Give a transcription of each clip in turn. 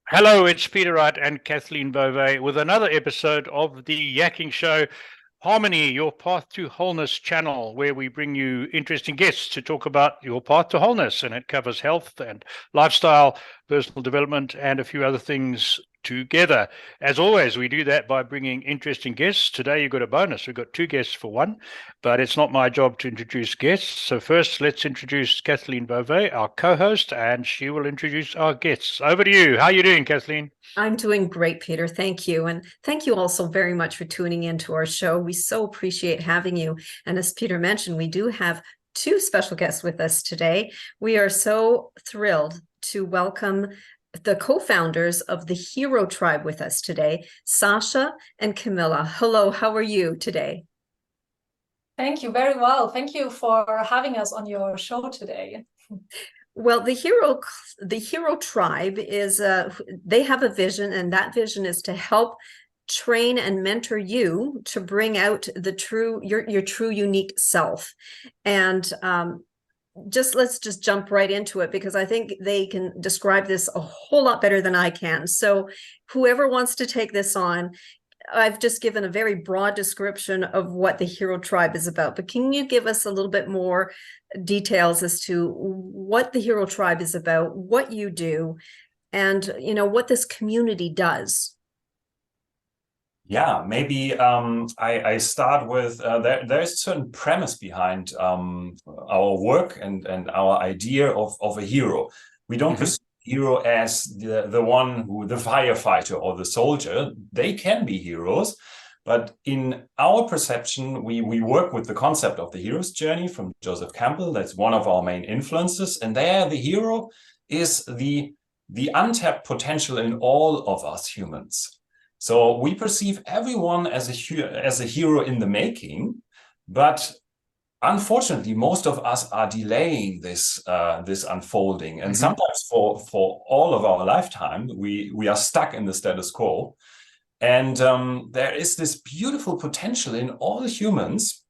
Hello, it's Peter Wright and Kathleen Beauvais with another episode of the Yakking Show, Harmony, Your Path to Wholeness channel, where we bring you interesting guests to talk about your path to wholeness. And it covers health and lifestyle, personal development, and a few other things together. As always, we do that by bringing interesting guests. Today, you've got a bonus. We've got two guests for one, but it's not my job to introduce guests. So first, let's introduce Kathleen Beauvais, our co-host, and she will introduce our guests. Over to you. How are you doing, Kathleen? I'm doing great, Peter. Thank you. And thank you also very much for tuning into our show. We so appreciate having you. And as Peter mentioned, we do have two special guests with us today. We are so thrilled to welcome the co-founders of the Hero Tribe with us today, Sacsha and Camilla. Hello, how are you today? Thank you, very well. Thank you for having us on your show today. Well, the Hero Tribe is they have a vision, and that vision is to help train and mentor you to bring out your true unique self. And let's just jump right into it, because I think they can describe this a whole lot better than I can. So whoever wants to take this on, I've just given a very broad description of what the Hero Tribe is about, but can you give us a little bit more details as to what the Hero Tribe is about, what you do, and what this community does? Yeah, maybe I start with there's a certain premise behind our work and our idea of a hero. We don't perceive hero as the one the firefighter or the soldier. They can be heroes, but in our perception, we work with the concept of the hero's journey from Joseph Campbell. That's one of our main influences, and there the hero is the untapped potential in all of us humans. So we perceive everyone as a hero in the making, but unfortunately, most of us are delaying this unfolding, and sometimes for all of our lifetime, we are stuck in the status quo. And there is this beautiful potential in all humans,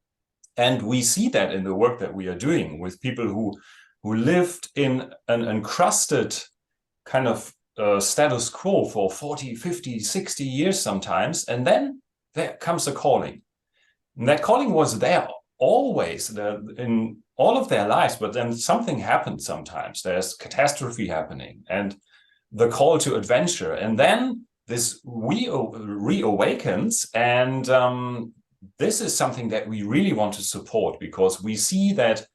and we see that in the work that we are doing with people who lived in an encrusted kind of status quo for 40, 50, 60 years sometimes, and then there comes a calling. And that calling was there always in all of their lives, but then something happens sometimes. There's catastrophe happening and the call to adventure, and then this reawakens, and this is something that we really want to support, because we see that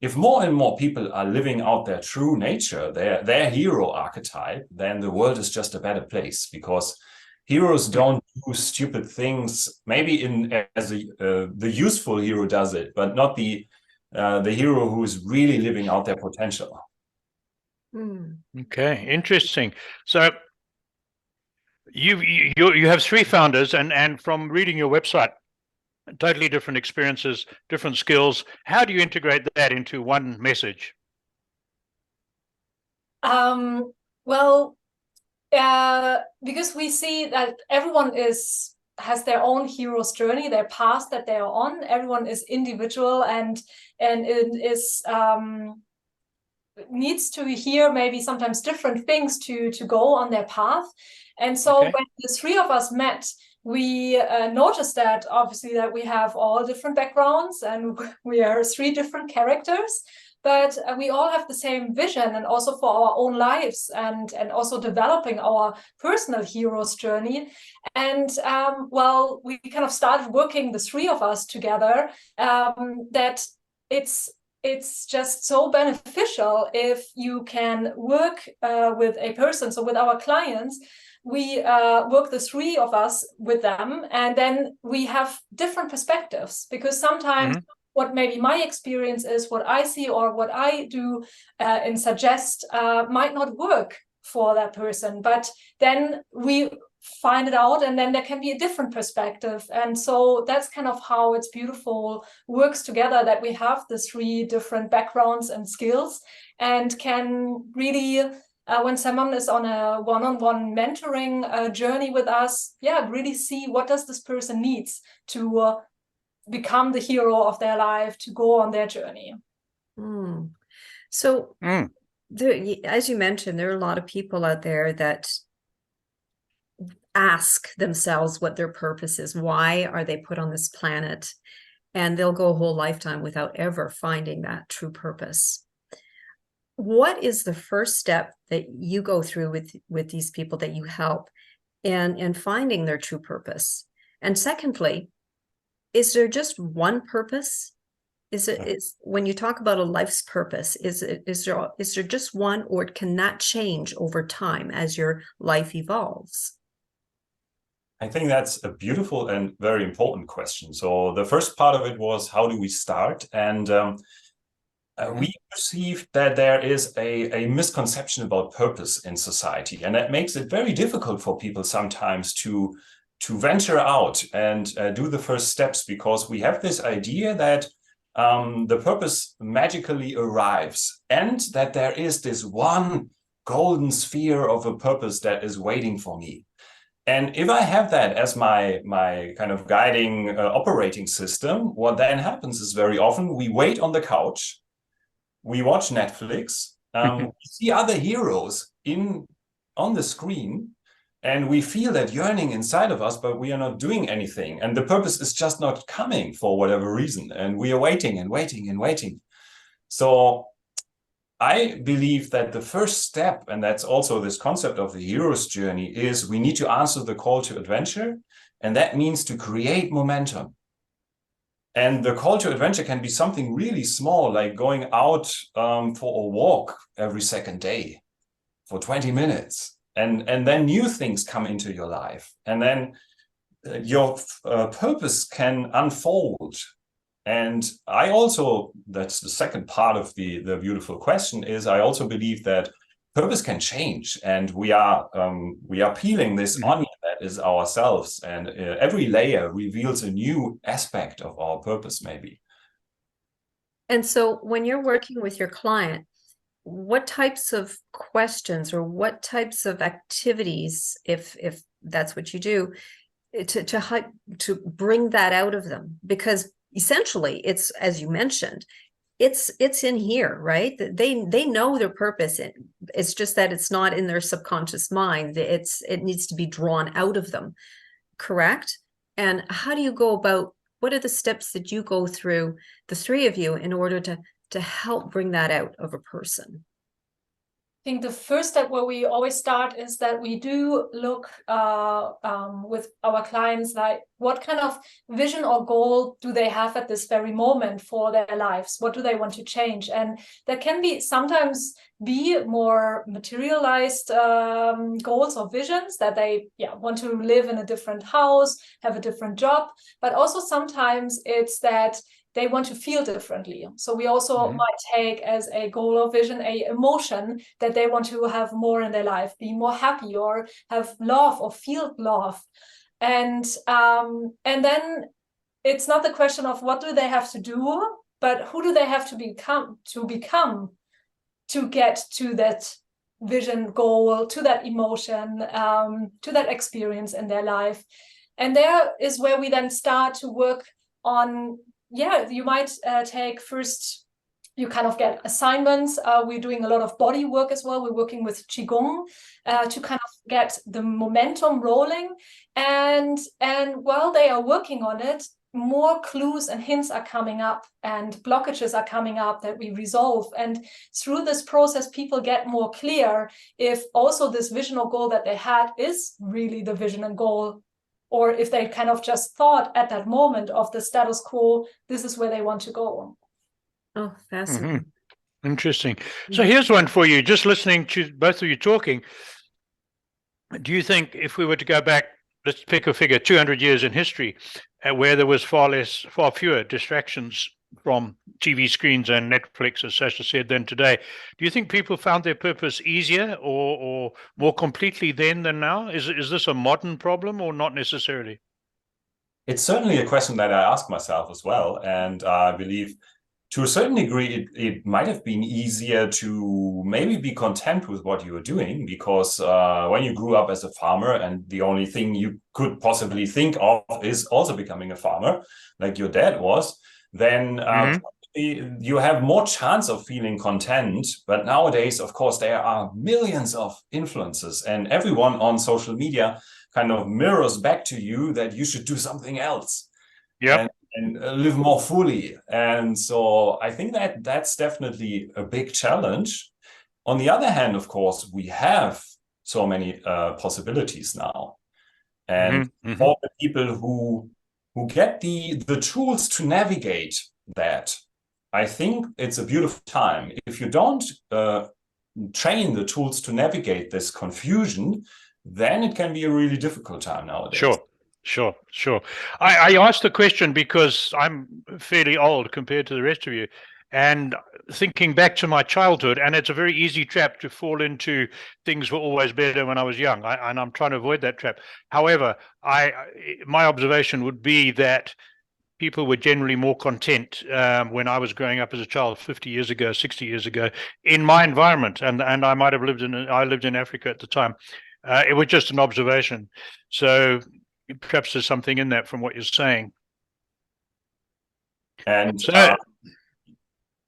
if more and more people are living out their true nature, their hero archetype, then the world is just a better place, because heroes don't do stupid things. Maybe the useful hero does it, but not the hero who is really living out their potential. Okay, interesting. So you have three founders, and from reading your website, totally different experiences, different skills. How do you integrate that into one message? Well, because we see that everyone has their own hero's journey, their path that they are on. Everyone is individual, and it is needs to hear maybe sometimes different things to go on their path. And so when the three of us met, we noticed that obviously that we have all different backgrounds and we are three different characters, but we all have the same vision, and also for our own lives, and also developing our personal hero's journey. And well, we kind of started working, the three of us together, that it's just so beneficial if you can work with a person. So with our clients, we work, the three of us, with them, and then we have different perspectives, because sometimes what maybe my experience is, what I see or what I do and suggest might not work for that person, but then we find it out, and then there can be a different perspective. And so that's kind of how it's beautiful works together, that we have the three different backgrounds and skills, and can really when someone is on a one-on-one mentoring journey with us, really see what does this person needs to become the hero of their life, to go on their journey. So as you mentioned, there are a lot of people out there that ask themselves what their purpose is. Why are they put on this planet? And they'll go a whole lifetime without ever finding that true purpose. What is the first step that you go through with these people that you help in finding their true purpose? And secondly, is there just one purpose? Is when you talk about a life's purpose, is there just one, or can that change over time as your life evolves? I think that's a beautiful and very important question. So the first part of it was, how do we start? And we perceive that there is a misconception about purpose in society, and that makes it very difficult for people sometimes to venture out and do the first steps, because we have this idea that the purpose magically arrives, and that there is this one golden sphere of a purpose that is waiting for me. And if I have that as my kind of guiding operating system, what then happens is very often we wait on the couch, we watch Netflix, we see other heroes on the screen, and we feel that yearning inside of us, but we are not doing anything. And the purpose is just not coming for whatever reason. And we are waiting and waiting and waiting. So I believe that the first step, and that's also this concept of the hero's journey, is we need to answer the call to adventure. And that means to create momentum. And the call to adventure can be something really small, like going out for a walk every second day for 20 minutes. And then new things come into your life. And then your purpose can unfold. And I also, that's the second part of the beautiful question, is I also believe that purpose can change. And we are peeling this onion that is ourselves. And every layer reveals a new aspect of our purpose, maybe. And so when you're working with your client, what types of questions or what types of activities, if that's what you do, to bring that out of them? Because essentially, it's, as you mentioned, it's in here, right? They know their purpose. It's just that it's not in their subconscious mind. It needs to be drawn out of them, correct? And how do you go about? What are the steps that you go through, the three of you, in order to help bring that out of a person? I think the first step where we always start is that we do look with our clients, like what kind of vision or goal do they have at this very moment for their lives? What do they want to change? And there can be sometimes be more materialized goals or visions, that they want to live in a different house, have a different job, but also sometimes it's that they want to feel differently. So we also might take as a goal or vision a emotion that they want to have more in their life, be more happy or have love or feel love. And then it's not the question of what do they have to do, but who do they have to become to get to that vision, goal, to that emotion, to that experience in their life. And there is where we then start to work on, you might take first, you kind of get assignments. We're doing a lot of body work as well. We're working with Qigong to kind of get the momentum rolling. And while they are working on it, more clues and hints are coming up and blockages are coming up that we resolve. And through this process, people get more clear if also this vision or goal that they had is really the vision and goal, or if they kind of just thought at that moment of the status quo, this is where they want to go. Oh, fascinating. Interesting. So here's one for you, just listening to both of you talking. Do you think if we were to go back, let's pick a figure, 200 years in history, where there was far fewer distractions from TV screens and Netflix, as Sacsha said, than today, do you think people found their purpose easier or more completely then than now? Is this a modern problem or not necessarily? It's certainly a question that I ask myself as well. And I believe to a certain degree, it might have been easier to maybe be content with what you were doing, because when you grew up as a farmer and the only thing you could possibly think of is also becoming a farmer, like your dad was, then you have more chance of feeling content. But nowadays, of course, there are millions of influencers, and everyone on social media kind of mirrors back to you that you should do something else. Yep. And live more fully. And so I think that that's definitely a big challenge. On the other hand, of course, we have so many possibilities now. And for the people who get the tools to navigate that, I think it's a beautiful time. If you don't train the tools to navigate this confusion, then it can be a really difficult time nowadays. Sure. I asked the question because I'm fairly old compared to the rest of you, and thinking back to my childhood, and it's a very easy trap to fall into. Things were always better when I was young, and I'm trying to avoid that trap. However, my observation would be that people were generally more content when I was growing up as a child 50 years ago, 60 years ago, in my environment, and I might have lived in Africa at the time. It was just an observation. So perhaps there's something in that from what you're saying. And so,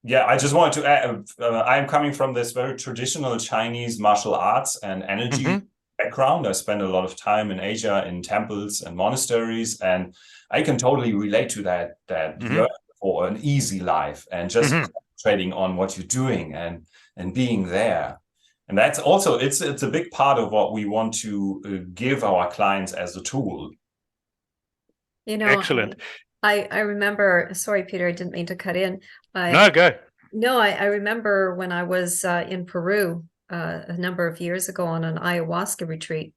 yeah, I just wanted to add, I'm coming from this very traditional Chinese martial arts and energy background. I spent a lot of time in Asia in temples and monasteries, and I can totally relate to that yearning for an easy life and just concentrating on what you're doing and being there. And that's also, it's a big part of what we want to give our clients as a tool. Excellent. I remember, sorry, Peter, I didn't mean to cut in. No, go. No, I remember when I was in Peru a number of years ago on an ayahuasca retreat,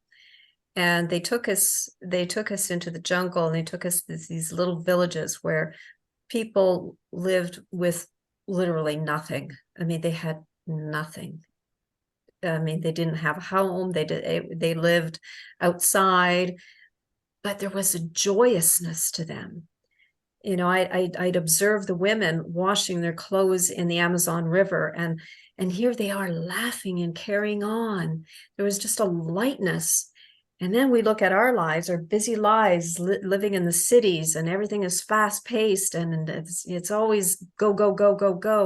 and they took us into the jungle, and they took us to these little villages where people lived with literally nothing. I mean, they had nothing. I mean, they didn't have a home. They lived outside, but there was a joyousness to them. You know, I'd observe the women washing their clothes in the Amazon River, and here they are laughing and carrying on. There was just a lightness. And then we look at our lives, our busy lives, living in the cities, and everything is fast paced, and it's always go,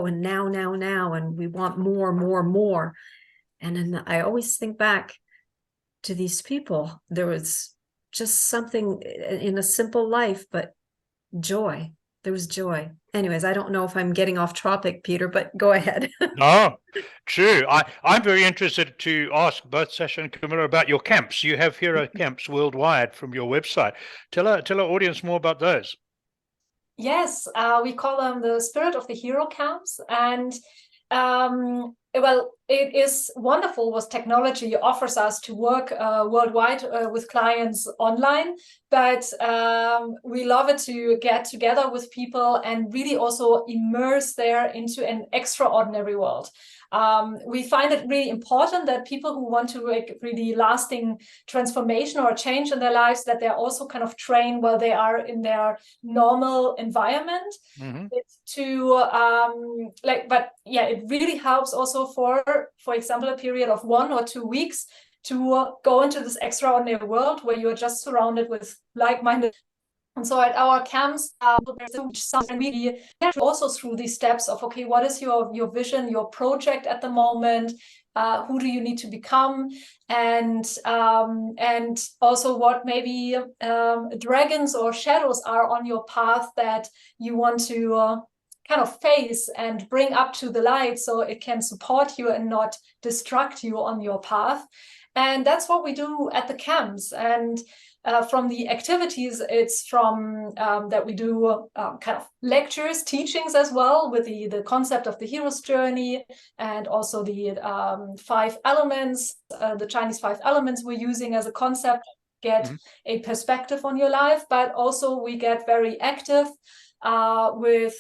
and now, and we want more. And then I always think back to these people. There was just something in a simple life, but joy. There was joy. Anyways, I don't know if I'm getting off topic, Peter, but go ahead. No, true. I'm very interested to ask both Sacsha and Camilla about your camps. You have hero camps worldwide from your website. Tell our audience more about those. Yes, we call them the Spirit of the Hero camps. And well, it is wonderful what technology offers us to work worldwide with clients online, but we love it to get together with people and really also immerse there into an extraordinary world. We find it really important that people who want to make really lasting transformation or change in their lives, that they're also kind of trained while they are in their normal environment. It's to but yeah, it really helps also for example, a period of 1 or 2 weeks to go into this extraordinary world where you're just surrounded with like-minded. And so at our camps, we also through these steps of, okay, what is your vision, your project at the moment? Who do you need to become? And also what maybe dragons or shadows are on your path that you want to kind of face and bring up to the light so it can support you and not distract you on your path. And that's what we do at the camps. And from the activities, it's from that we do kind of lectures, teachings as well, with the concept of the hero's journey, and also the 5 elements, the Chinese 5 elements we're using as a concept, get a perspective on your life. But also we get very active with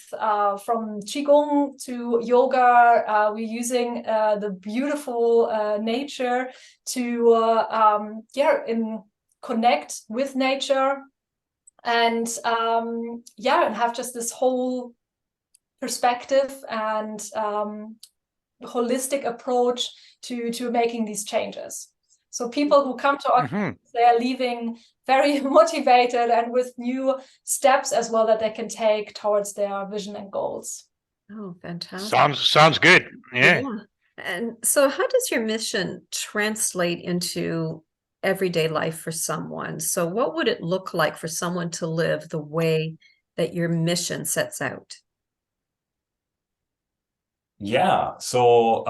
from Qigong to yoga. We're using the beautiful nature to connect with nature, and and have just this whole perspective and holistic approach to making these changes. So people who come to our camps, they are leaving very motivated and with new steps as well that they can take towards their vision and goals. Oh, fantastic. Sounds good. Yeah. And so how does your mission translate into everyday life for someone? So what would it look like for someone to live the way that your mission sets out? Yeah, so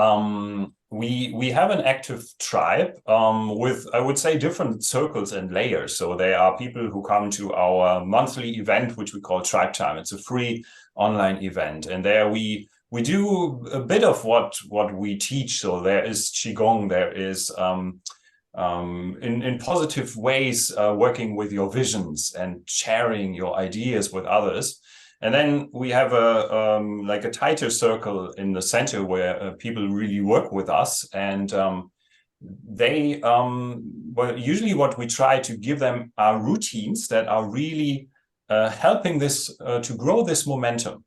we have an active tribe with, I would say, different circles and layers. So there are people who come to our monthly event, which we call Tribe Time. It's a free online event, and there we do a bit of what we teach. So there is qigong, there is in positive ways working with your visions and sharing your ideas with others. And then we have a like a tighter circle in the center where people really work with us, and they well, usually what we try to give them are routines that are really helping this to grow this momentum,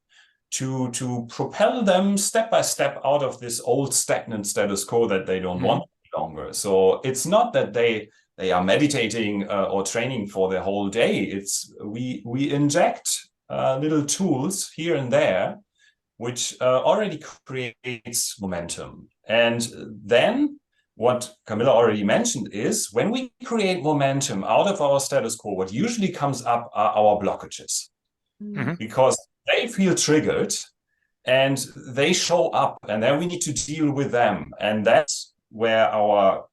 to propel them step by step out of this old stagnant status quo that they don't want any longer. So it's not that they are meditating or training for the whole day. It's we inject little tools here and there, which already creates momentum. And then what Camilla already mentioned is when we create momentum out of our status quo, what usually comes up are our blockages, because they feel triggered and they show up, and then we need to deal with them. And that's where our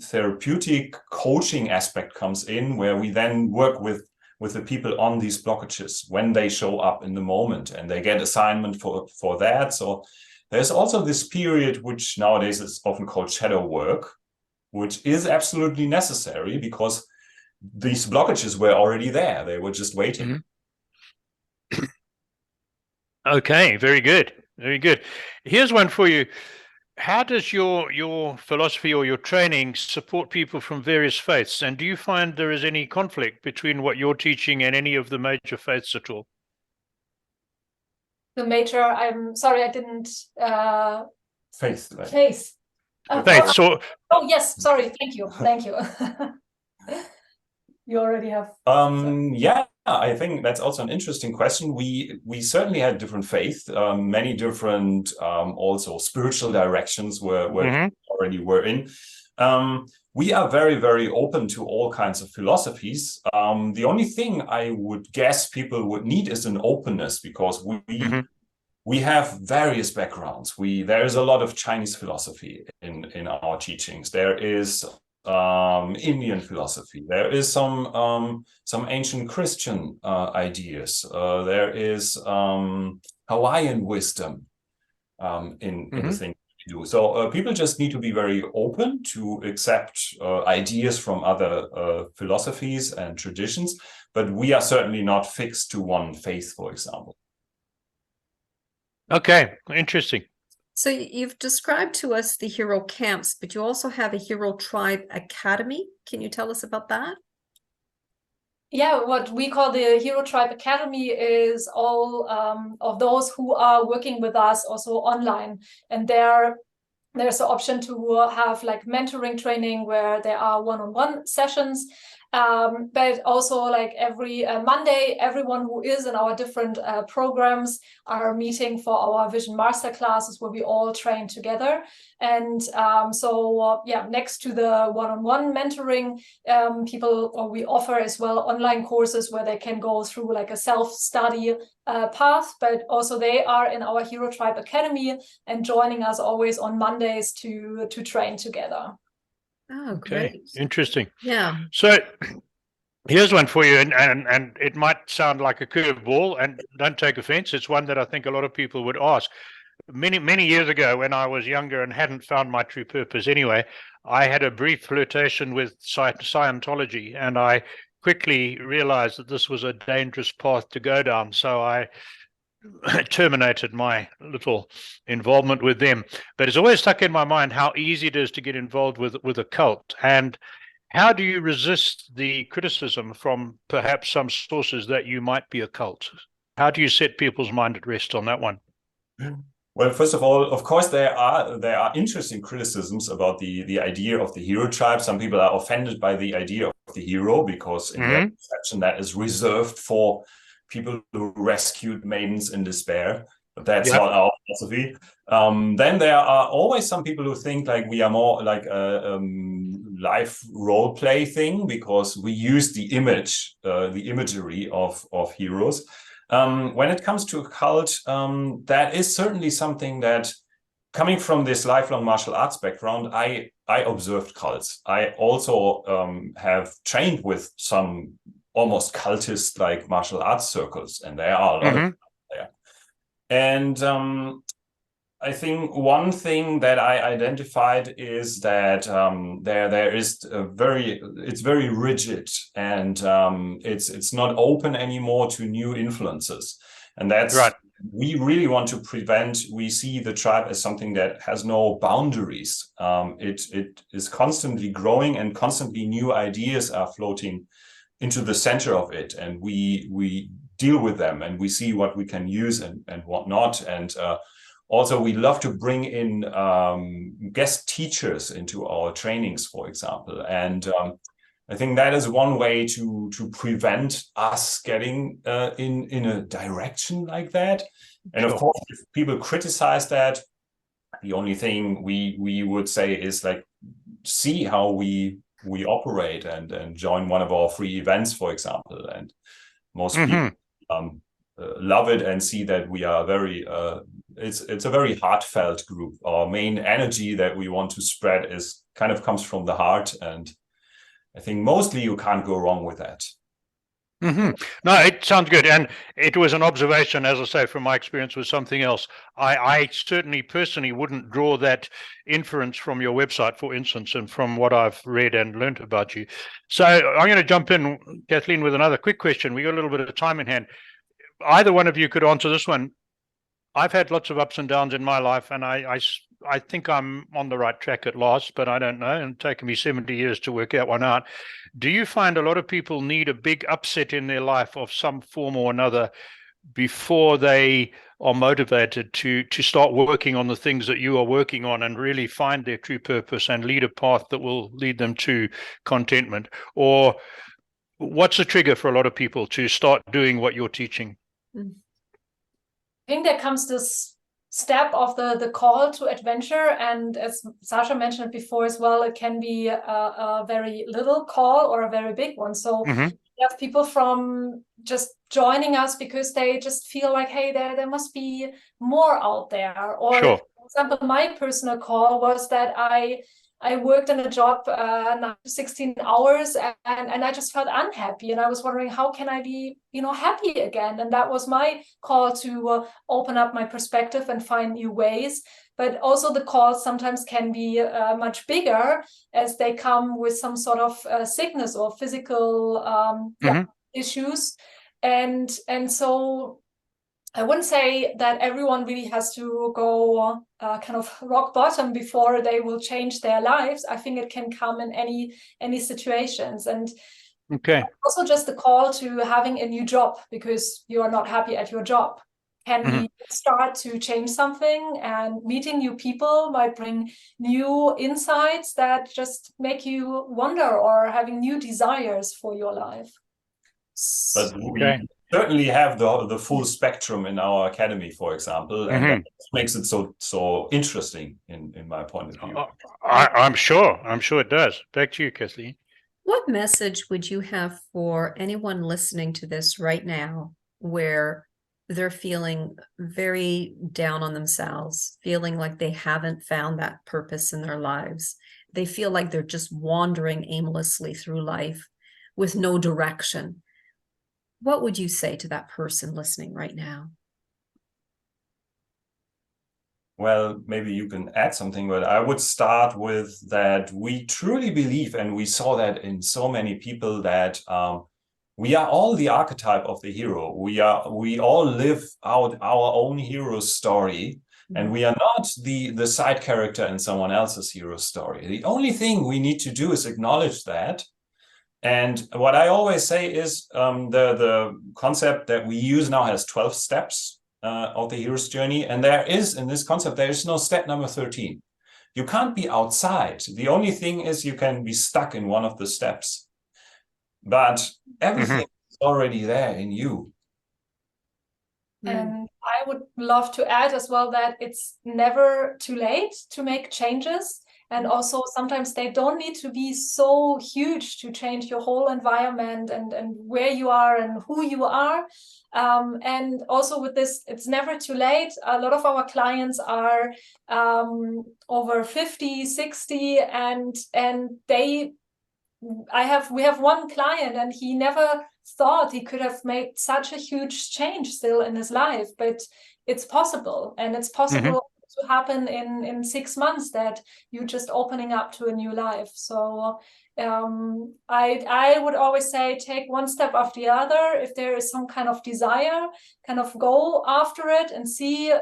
therapeutic coaching aspect comes in, where we then work with the people on these blockages when they show up in the moment, and they get assignment for that. So there's also this period, which nowadays is often called shadow work, which is absolutely necessary because these blockages were already there. They were just waiting. Okay, very good. Very good. Here's one for you. How does your philosophy or your training support people from various faiths? And do you find there is any conflict between what you're teaching and any of the major faiths at all? The major, I'm sorry, I didn't... Faith. Faith. Faith. So, oh, yes, sorry. Thank you. Thank you. You already have... Yeah, I think that's also an interesting question. We certainly had different faith, many different also spiritual directions where already were in. We are very, very open to all kinds of philosophies. The only thing I would guess people would need is an openness, because we have various backgrounds. There is a lot of Chinese philosophy in our teachings. There is Indian philosophy. There is some ancient Christian ideas. There is Hawaiian wisdom in the thing we do. So people just need to be very open to accept ideas from other philosophies and traditions. But we are certainly not fixed to one faith, for example. okay, interesting. So you've described to us the Hero Camps, but you also have a Hero Tribe Academy. Can you tell us about that? Yeah, what we call the Hero Tribe Academy is all of those who are working with us also online. And there's the option to have like mentoring training where there are one-on-one sessions. But also like every Monday, everyone who is in our different programs are meeting for our Vision Master classes where we all train together. And yeah, next to the one-on-one mentoring, we offer as well online courses where they can go through like a self-study path, but also they are in our Hero Tribe Academy and joining us always on Mondays to train together. Oh, Okay, great. interesting. Yeah. So here's one for you, and it might sound like a curveball, and don't take offense. It's one that I think a lot of people would ask. Many years ago, when I was younger and hadn't found my true purpose anyway, I had a brief flirtation with Scientology, and I quickly realized that this was a dangerous path to go down. So I terminated my little involvement with them. But it's always stuck in my mind how easy it is to get involved with a cult. And how do you resist the criticism from perhaps some sources that you might be a cult? How do you set people's mind at rest on that one? Well, first of all, of course, there are interesting criticisms about the idea of the hero tribe. Some people are offended by the idea of the hero because in their perception that is reserved for people who rescued maidens in despair. That's not our philosophy. Then there are always some people who think like we are more like a life role play thing, because we use the imagery of heroes. When it comes to a cult, that is certainly something that, coming from this lifelong martial arts background, I observed cults. I also have trained with some almost cultist like martial arts circles, and there are a lot of there. And I think one thing that I identified is that there is it's very rigid, and it's not open anymore to new influences, and that's right. We really want to prevent. We see the tribe as something that has no boundaries. It is constantly growing, and constantly new ideas are floating into the center of it, and we deal with them, and we see what we can use and what not. And also, we love to bring in guest teachers into our trainings, for example. And I think that is one way to prevent us getting in a direction like that. And of course, if people criticize that, the only thing we would say is like, see how we operate, and join one of our free events, for example. And most people love it and see that we are very it's a very heartfelt group. Our main energy that we want to spread comes from the heart, and I think mostly you can't go wrong with that. No, it sounds good. And it was an observation, as I say, from my experience with something else. I certainly personally wouldn't draw that inference from your website, for instance, and from what I've read and learned about you. So I'm going to jump in, Kathleen, with another quick question. We got a little bit of time in hand. Either one of you could answer this one. I've had lots of ups and downs in my life, and I think I'm on the right track at last, but I don't know. And it's taken me 70 years to work that one out. Do you find a lot of people need a big upset in their life of some form or another before they are motivated to start working on the things that you are working on, and really find their true purpose and lead a path that will lead them to contentment? Or what's the trigger for a lot of people to start doing what you're teaching? I think there comes this step of the call to adventure, and as Sacsha mentioned before as well, it can be a very little call or a very big one. So we have people from just joining us because they just feel like, hey, there must be more out there. Or for example, my personal call was that I worked in a job 16 hours and I just felt unhappy, and I was wondering, how can I be happy again? And that was my call to open up my perspective and find new ways. But also the calls sometimes can be much bigger, as they come with some sort of sickness or physical issues. And so I wouldn't say that everyone really has to go kind of rock bottom before they will change their lives. I think it can come in any situations. And also just the call to having a new job because you are not happy at your job can be start to change something, and meeting new people might bring new insights that just make you wonder, or having new desires for your life. But we certainly have the full spectrum in our academy, for example, and that makes it so interesting in my point of view. I'm sure it does. Back to you, Kathleen. What message would you have for anyone listening to this right now, where they're feeling very down on themselves, feeling like they haven't found that purpose in their lives? They feel like they're just wandering aimlessly through life with no direction. What would you say to that person listening right now? Well, maybe you can add something, but I would start with that we truly believe, and we saw that in so many people, that we are all the archetype of the hero. We all live out our own hero story, and we are not the side character in someone else's hero story. The only thing we need to do is acknowledge that. And what I always say is the concept that we use now has 12 steps of the hero's journey. And in this concept, there is no step number 13. You can't be outside. The only thing is you can be stuck in one of the steps. But everything is already there in you. And I would love to add as well that it's never too late to make changes. And also sometimes they don't need to be so huge to change your whole environment and where you are and who you are. And also with this, it's never too late. A lot of our clients are over 50, 60, and we have one client and he never thought he could have made such a huge change still in his life, but it's possible, and it's possible to happen in 6 months that you're just opening up to a new life. So I would always say take one step after the other. If there is some kind of desire, kind of go after it and see,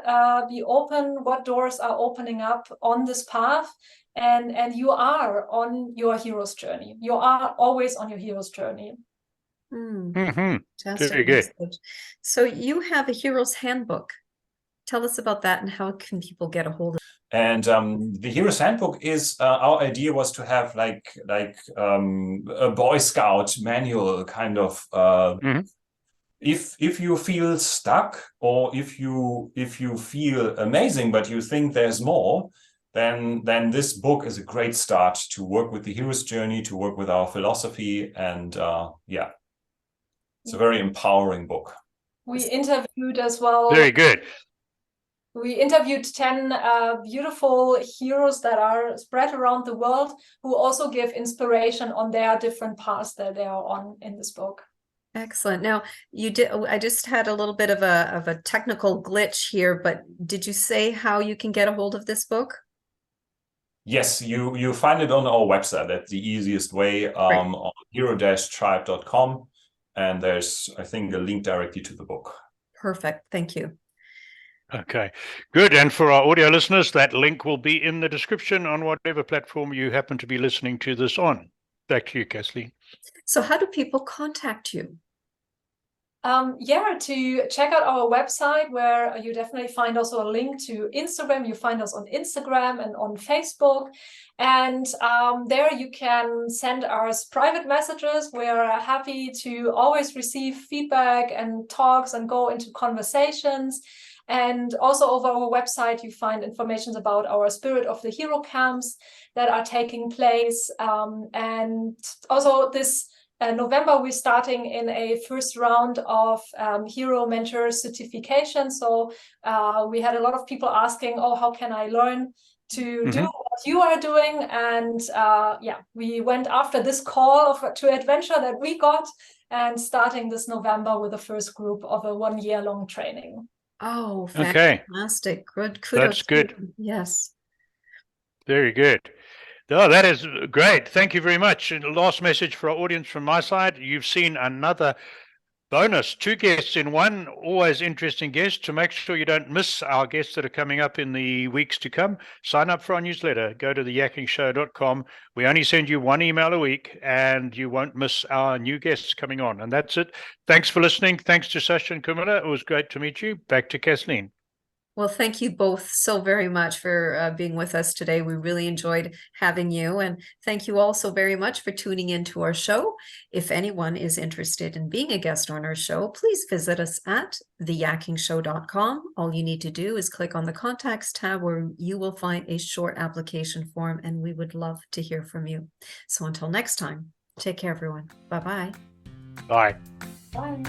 be open what doors are opening up on this path. And you are on your hero's journey. You are always on your hero's journey. Fantastic. Very good. Message. So you have a hero's handbook. Tell us about that and how can people get a hold of it? And the Hero's Handbook is our idea was to have like a Boy Scout manual kind of. If you feel stuck, or if you feel amazing but you think there's more, then this book is a great start to work with the hero's journey, to work with our philosophy, and it's a very empowering book. We interviewed as well. Very good. We interviewed 10 beautiful heroes that are spread around the world, who also give inspiration on their different paths that they are on in this book. Excellent. Now, I just had a little bit of a technical glitch here, but did you say how you can get a hold of this book? Yes, you find it on our website. That's the easiest way, on hero-tribe.com. And there's, I think, a link directly to the book. Perfect. Thank you. Okay, good. And for our audio listeners, that link will be in the description on whatever platform you happen to be listening to this on. Back to you, Kathleen. So how do people contact you? To check out our website, where you definitely find also a link to Instagram. You find us on Instagram and on Facebook. And there you can send us private messages. We are happy to always receive feedback and talks and go into conversations. And also over our website, you find information about our Spirit of the Hero camps that are taking place. And also this November, we're starting in a first round of Hero Mentor certification. So we had a lot of people asking, oh, how can I learn to do what you are doing? And we went after this call to adventure that we got, and starting this November with the first group of a 1 year long training. Oh, Okay. fantastic. Good. Kudos. That's good. Yes. Very good. Oh, that is great. Thank you very much. And last message for our audience from my side. You've seen another bonus, 2 guests in one, always interesting guests. To make sure you don't miss our guests that are coming up in the weeks to come, sign up for our newsletter. Go to theyakkingshow.com. We only send you 1 email a week, and you won't miss our new guests coming on. And that's it. Thanks for listening. Thanks to Sacsha and Camilla. It was great to meet you. Back to Kathleen. Well, thank you both so very much for being with us today. We really enjoyed having you. And thank you all so very much for tuning into our show. If anyone is interested in being a guest on our show, please visit us at theyakkingshow.com. All you need to do is click on the contacts tab, where you will find a short application form, and we would love to hear from you. So until next time, take care, everyone. Bye-bye. Bye. Bye.